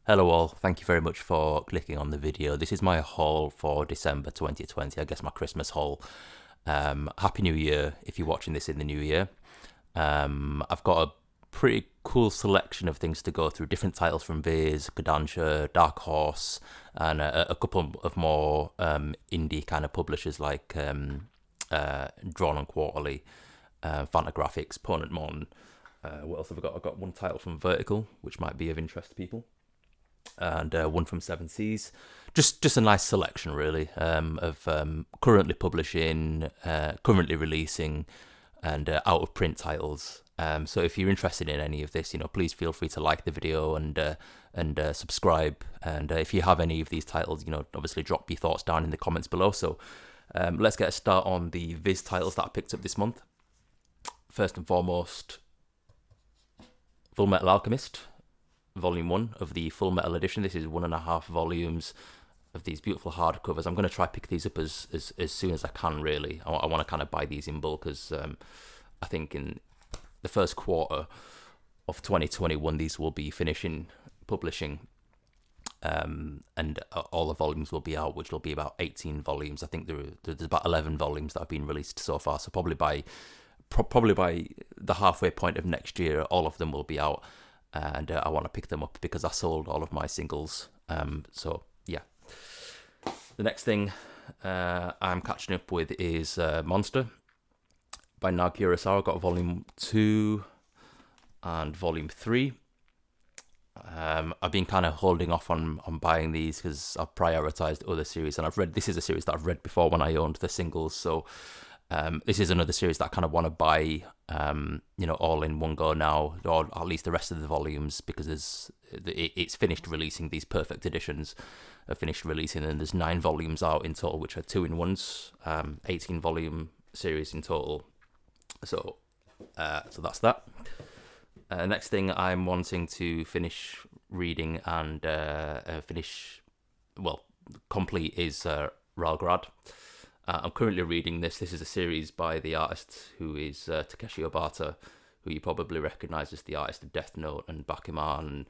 Hello all, thank you very much for clicking on the video. This is my haul for December 2020, I guess my Christmas haul. Happy New Year if you're watching this in the new year. I've got a pretty cool selection of things to go through, different titles from Viz, Kodansha, Dark Horse, and a couple of more indie kind of publishers like Drawn on Quarterly, Fantagraphics, Ponent Mon. What else have I got? I've got one title from Vertical, which might be of interest to people, and one from Seven Seas. Just a nice selection, really, of currently publishing, currently releasing, and out of print titles. So if you're interested in any of this, please feel free to like the video and subscribe. And if you have any of these titles, obviously drop your thoughts down in the comments below. So let's get a start on the Viz titles that I picked up this month. First and foremost, Full Metal Alchemist, Volume 1 of the Full Metal edition. This is 1.5 volumes of these beautiful hardcovers. I'm going to try pick these up as soon as I can, really. I want to kind of buy these in bulk, because I think in the first quarter of 2021 these will be finishing publishing, and all the volumes will be out, which will be about 18 volumes. I think there's about 11 volumes that have been released so far, so probably by the halfway point of next year all of them will be out, and I want to pick them up because I sold all of my singles. So yeah, the next thing I'm catching up with is Monster by Naoki Urasawa. I've got Volume 2 and Volume 3. I've been kind of holding off on buying these because I've prioritized other series, and this is a series that I've read before when I owned the singles, so this is another series that I kind of want to buy, all in one go now, or at least the rest of the volumes, because it's finished releasing. These perfect editions are finished releasing, and there's 9 volumes out in total, which are 2-in-1s, 18 volume series in total. So that's that. Next thing I'm wanting to finish reading and complete is Ralgrad. I'm currently reading this. This is a series by the artist who is Takeshi Obata, who you probably recognise as the artist of Death Note and Bakuman and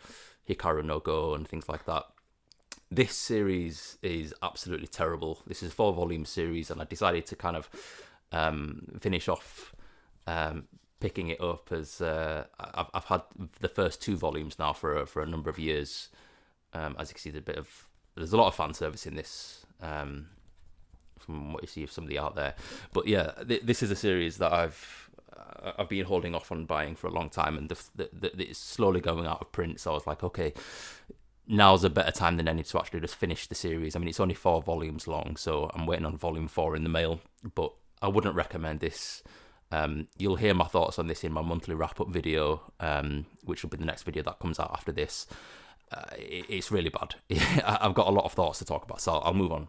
Hikaru no Go and things like that. This series is absolutely terrible. This is a 4-volume series, and I decided to kind of finish off picking it up as I've had the first 2 volumes now for a number of years. As you can see, there's a lot of fan service in this, from what you see of somebody out there. But yeah, this is a series that I've been holding off on buying for a long time, and it's slowly going out of print. So I was like, okay, now's a better time than any to actually just finish the series. I mean, it's only 4 volumes long, so I'm waiting on Volume 4 in the mail. But I wouldn't recommend this. You'll hear my thoughts on this in my monthly wrap-up video, which will be the next video that comes out after this. It's really bad. I've got a lot of thoughts to talk about, so I'll move on.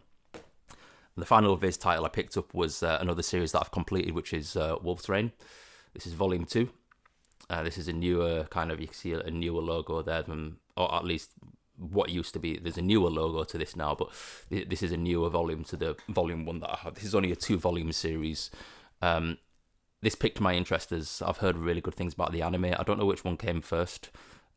The final Viz title I picked up was another series that I've completed, which is Wolf's Rain. This is Volume 2. This is a newer kind of, you can see a newer logo there, or at least what used to be. There's a newer logo to this now, but this is a newer volume to the Volume 1 that I have. This is only a 2-volume series. This piqued my interest as I've heard really good things about the anime. I don't know which one came first.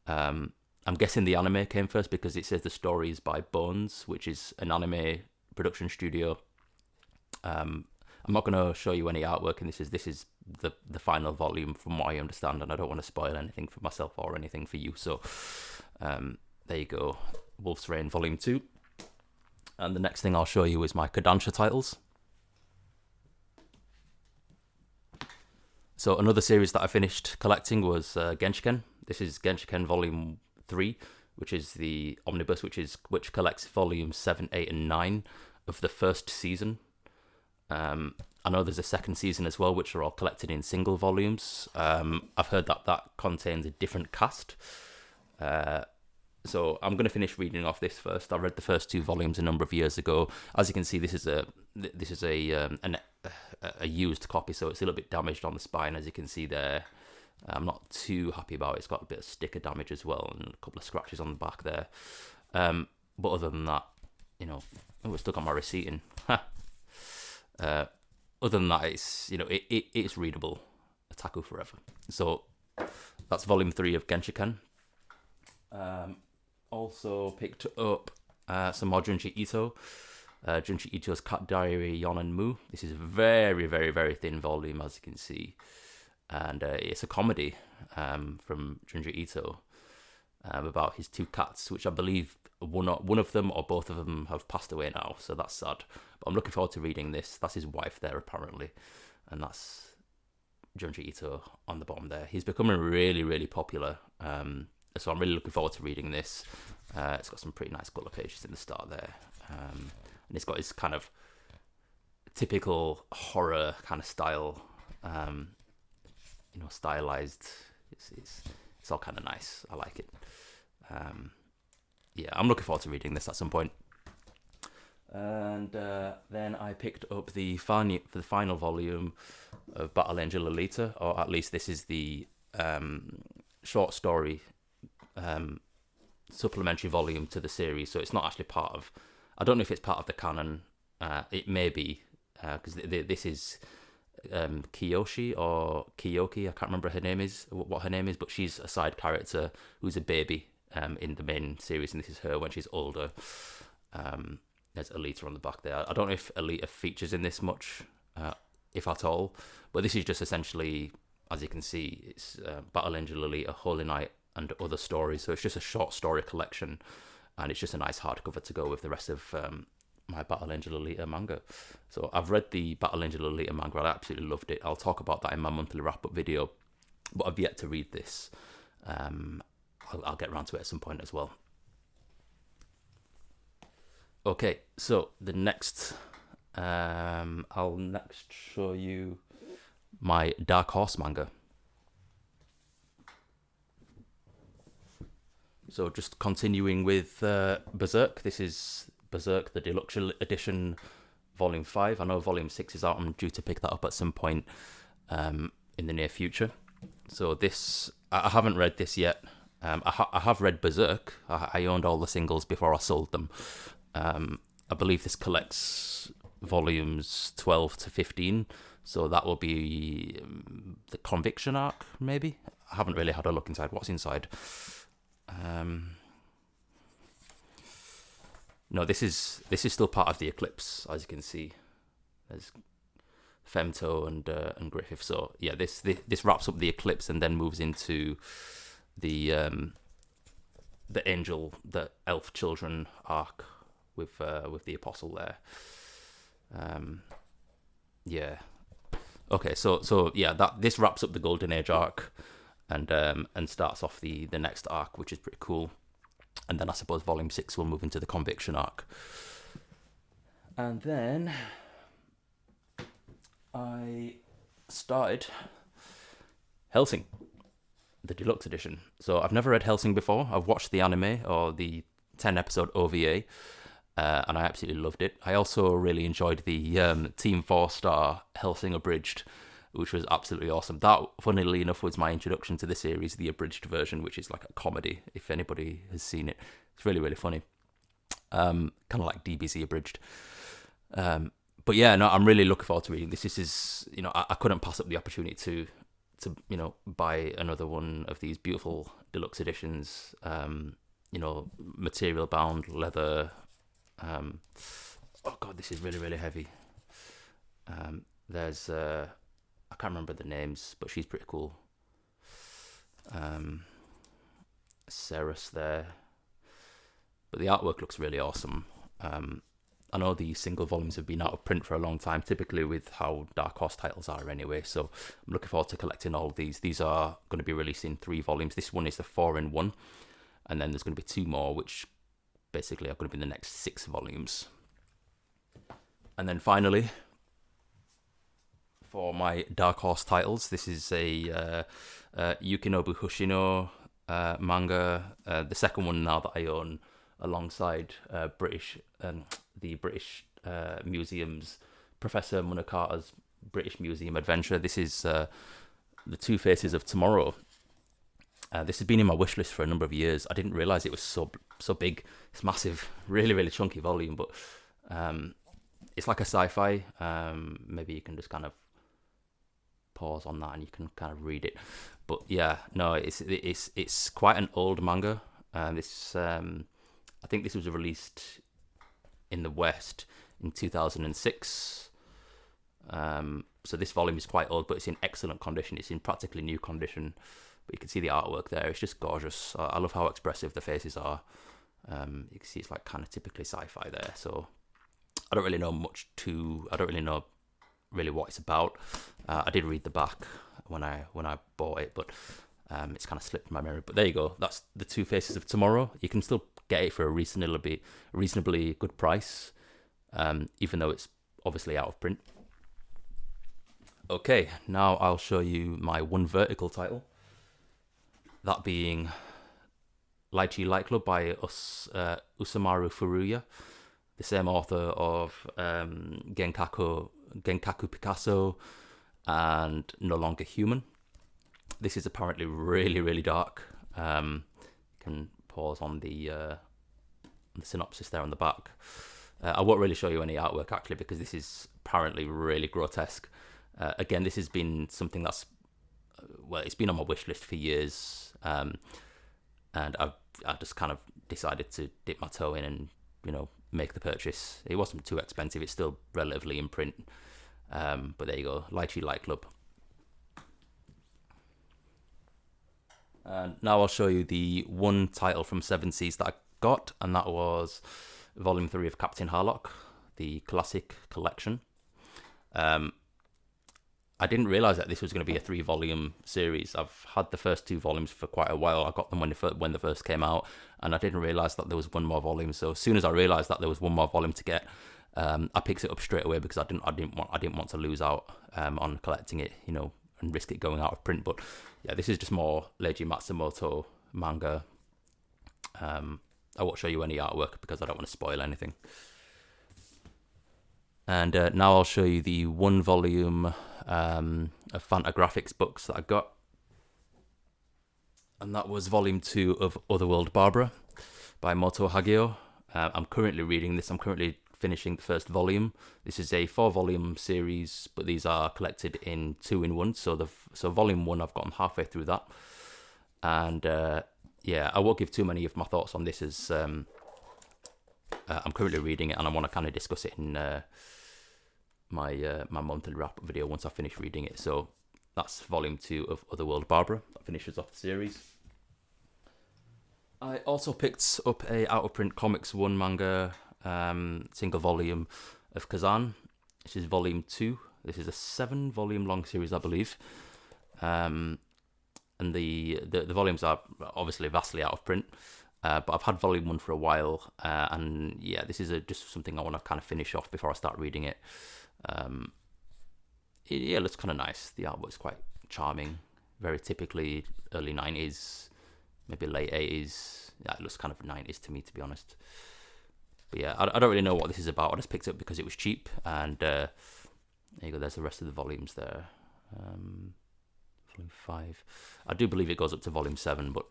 I'm guessing the anime came first because it says the story is by Bones, which is an anime production studio. I'm not going to show you any artwork, and this is the final volume from what I understand, and I don't want to spoil anything for myself or anything for you. So there you go, Wolf's Rain Volume 2. And the next thing I'll show you is my Kodansha titles. So another series that I finished collecting was Genji Ken. This is Genji Ken Volume 3, which is the omnibus, which collects volumes 7, 8, and 9 of the first season. I know there's a second season as well, which are all collected in single volumes. I've heard that contains a different cast. So I'm going to finish reading off this first. I read the first 2 volumes a number of years ago. As you can see, this is a used copy, so it's a little bit damaged on the spine, as you can see there. I'm not too happy about it. It's got a bit of sticker damage as well, and a couple of scratches on the back there. But other than that, we've still got my receipt in. Other than that, it's readable. Otaku forever. So that's Volume 3 of Genji Ken. also picked up some more Junji Ito. Junji Ito's Cat Diary Yonen Mu. This is a very, very, very thin volume, as you can see. And it's a comedy from Junji Ito about his two cats, which I believe one of them or both of them have passed away now, so that's sad. But I'm looking forward to reading this. That's his wife there, apparently. And that's Junji Ito on the bottom there. He's becoming really, really popular. So I'm really looking forward to reading this. It's got some pretty nice colour pages in the start there. And it's got his kind of typical horror kind of style, stylized. It's all kind of nice. I like it. Yeah, I'm looking forward to reading this at some point. And then I picked up the final volume of Battle Angel Alita, or at least this is the short story supplementary volume to the series. So it's not actually part of. I don't know if it's part of the canon. It may be because this is Kiyoshi or Kiyoki. I can't remember what her name is, but she's a side character who's a baby in the main series, and this is her when she's older. There's Alita on the back there. I don't know if Alita features in this much, if at all, but this is just essentially, as you can see, it's Battle Angel Alita, Holy Knight, and other stories. So it's just a short story collection, and it's just a nice hardcover to go with the rest of my Battle Angel Alita manga. So I've read the Battle Angel Alita manga. I absolutely loved it. I'll talk about that in my monthly wrap-up video, but I've yet to read this. I'll get around to it at some point as well. Okay, so the next, I'll next show you my Dark Horse manga. So just continuing with Berserk. This is Berserk, the Deluxe edition, Volume 5. I know Volume 6 is out. I'm due to pick that up at some point in the near future. So this, I haven't read this yet. I have read Berserk. I owned all the singles before I sold them. I believe this collects volumes 12 to 15, so that will be the Conviction arc, maybe? I haven't really had a look inside. What's inside? No, this is still part of the Eclipse, as you can see. There's Femto and Griffith. So yeah, this wraps up the Eclipse and then moves into the Angel, the Elf Children arc with the Apostle there. Yeah. Okay, so yeah, this wraps up the Golden Age arc and starts off the next arc, which is pretty cool. And then I suppose Volume 6 will move into the Conviction arc. And then I started Helsing, the Deluxe edition. So I've never read Helsing before. I've watched the anime or the 10-episode OVA, and I absolutely loved it. I also really enjoyed the Team 4-star Helsing Abridged, which was absolutely awesome. That, funnily enough, was my introduction to the series, the abridged version, which is like a comedy, if anybody has seen it. It's really, really funny. Kind of like DBZ abridged. But yeah, no, I'm really looking forward to reading this. This is, I couldn't pass up the opportunity to buy another one of these beautiful deluxe editions. Material bound, leather. Oh god, this is really, really heavy. There's I can't remember the names, but she's pretty cool. Ceres there. But the artwork looks really awesome. I know the single volumes have been out of print for a long time, typically with how Dark Horse titles are anyway, so I'm looking forward to collecting all of these. These are going to be released in 3 volumes. This one is the 4-in-1, and then there's going to be 2 more, which basically are going to be the next 6 volumes. And then finally, for my Dark Horse titles, this is a Yukinobu Hoshino manga, the second one now that I own, alongside the British Museum's Professor Munakata's British Museum Adventure. This is The Two Faces of Tomorrow. This has been in my wish list for a number of years. I didn't realise it was so big. It's massive, really, really chunky volume, but it's like a sci-fi. Maybe you can just kind of pause on that and you can kind of read it. But yeah, no, it's quite an old manga. This I think this was released in the West in 2006. So this volume is quite old, but it's in excellent condition. It's in practically new condition. But you can see the artwork there. It's just gorgeous. I love how expressive the faces are. You can see it's like kind of typically sci-fi there. So I don't really know I don't really know what it's about. I did read the back when I bought it, but it's kind of slipped my memory. But there you go. That's the Two Faces of Tomorrow. You can still get it for a reasonably good price, even though it's obviously out of print. Okay, now I'll show you my one vertical title. That being Lychee Light Club by Usamaru Furuya, the same author of Genkaku Picasso and No Longer Human. This is apparently really, really dark. You can pause on the synopsis there on the back. I won't really show you any artwork actually, because this is apparently really grotesque. Again, this has been something that's it's been on my wish list for years, and I just kind of decided to dip my toe in and make the purchase. It wasn't too expensive. It's still relatively in print, but there you go, Lychee Light Club. And now I'll show you the one title from Seven Seas that I got, and that was Volume 3 of Captain Harlock, the classic collection. I didn't realise that this was going to be a 3-volume series. I've had the first 2 volumes for quite a while. I got them when they first came out, and I didn't realise that there was one more volume. So as soon as I realised that there was one more volume to get, I picked it up straight away, because I didn't want to lose out on collecting it, and risk it going out of print. But yeah, this is just more Leiji Matsumoto manga. I won't show you any artwork because I don't want to spoil anything. And now I'll show you the 1 volume of Fantagraphics books that I got. And that was Volume 2 of Otherworld Barbara by Moto Hagio. I'm currently reading this. I'm currently finishing the first volume. This is a 4-volume series, but these are collected in 2-in-1. So Volume 1, I've gotten halfway through that. And yeah, I won't give too many of my thoughts on this, as I'm currently reading it, and I want to kind of discuss it in my monthly wrap-up video once I finish reading it. So that's Volume 2 of Otherworld Barbara. That finishes off the series. I also picked up a out-of-print Comics 1 manga single volume of Kazan. This is Volume 2. This is a 7-volume long series, I believe. And the volumes are obviously vastly out of print. But I've had Volume 1 for a while, and yeah, this is just something I want to kind of finish off before I start reading it. It looks kind of nice. The artwork's quite charming, very typically early 90s, maybe late 80s. Yeah, it looks kind of 90s to me, to be honest. But yeah, I don't really know what this is about. I just picked it up because it was cheap, and there you go, there's the rest of the volumes there. Volume 5. I do believe it goes up to Volume 7, but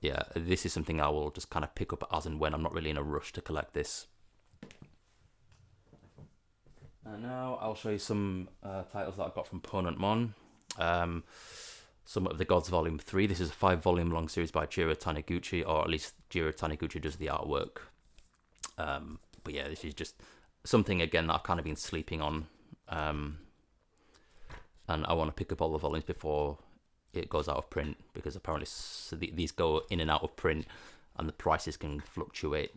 yeah, this is something I will just kind of pick up as and when. I'm not really in a rush to collect this. And now I'll show you some titles that I got from Ponent Mon. Some of the Gods Volume 3. This is a 5-volume long series by Jiro Taniguchi, or at least Jiro Taniguchi does the artwork. But yeah, this is just something, again, that I've kind of been sleeping on. And I want to pick up all the volumes before it goes out of print, because apparently these go in and out of print and the prices can fluctuate.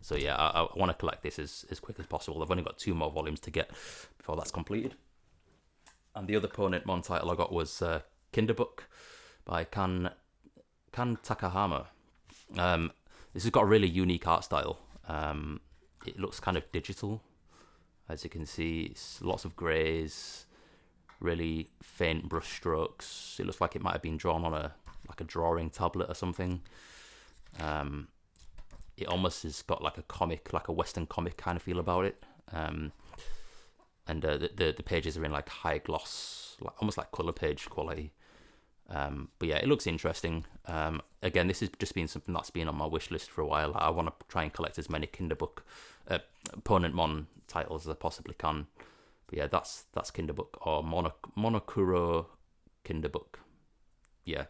So yeah, I want to collect this as quick as possible. I've only got 2 more volumes to get before that's completed. And the other Ponent Mon title I got was Kinderbook by Kan Takahama. This has got a really unique art style. It looks kind of digital, as you can see. It's lots of greys, really faint brush strokes. It looks like it might have been drawn on a drawing tablet or something. It almost has got like a comic, like a Western comic kind of feel about it. And the pages are in like high gloss, almost like color page quality. But yeah, it looks interesting. Again, this has just been something that's been on my wish list for a while. I want to try and collect as many Kinderbook, Ponent Mon titles as I possibly can. But yeah, that's Kinderbook, or Monokuro Kinderbook. Yeah,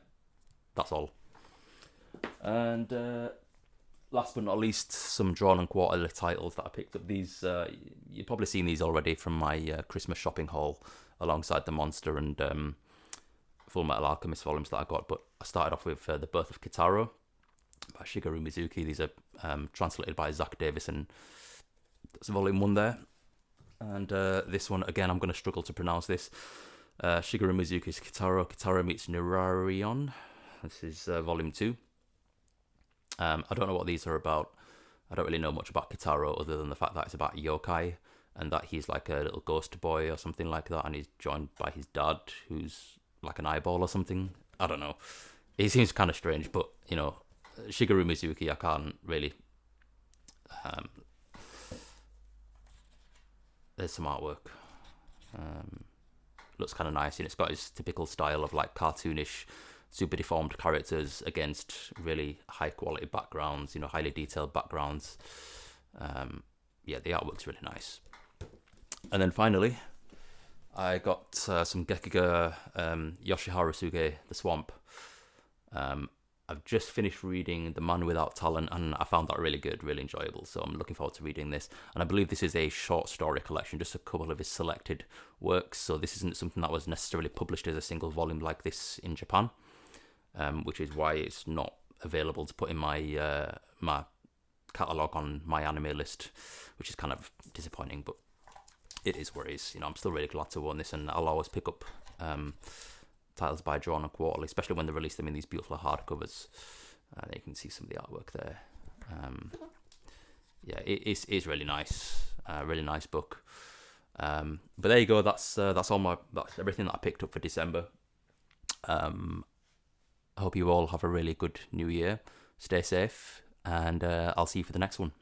that's all. And last but not least, some drawn and quarterly titles that I picked up. These you've probably seen these already from my Christmas shopping haul, alongside the Monster and Full Metal Alchemist volumes that I got. But I started off with The Birth of Kitaro by Shigeru Mizuki. These are translated by Zach Davison. That's volume 1 there. And this one, again, I'm going to struggle to pronounce this. Shigeru Mizuki's Kitaro. Kitaro meets Nirarion. This is volume 2. I don't know what these are about. I don't really know much about Kitaro other than the fact that it's about yokai and that he's like a little ghost boy or something like that, and he's joined by his dad who's like an eyeball or something. I don't know. He seems kind of strange, but you know, Shigeru Mizuki, I can't really. There's some artwork. Looks kind of nice, and it's got his typical style of like cartoonish, super deformed characters against really high quality backgrounds, you know, highly detailed backgrounds. Yeah, the artwork's really nice. And then finally, I got some Gekiga Yoshiharasuke the Swamp. I've just finished reading The Man Without Talent, and I found that really good, really enjoyable. So I'm looking forward to reading this. And I believe this is a short story collection, just a couple of his selected works. So this isn't something that was necessarily published as a single volume like this in Japan, which is why it's not available to put in my my catalogue on MyAnimeList, which is kind of disappointing, but it is what it is. You know, I'm still really glad to own this, and I'll always pick up titles by Drawn and Quarterly, especially when they release them in these beautiful hardcovers. You can see some of the artwork there. Yeah, it's really nice. Really nice book. But there you go. That's everything that I picked up for December. I hope you all have a really good new year. Stay safe, and I'll see you for the next one.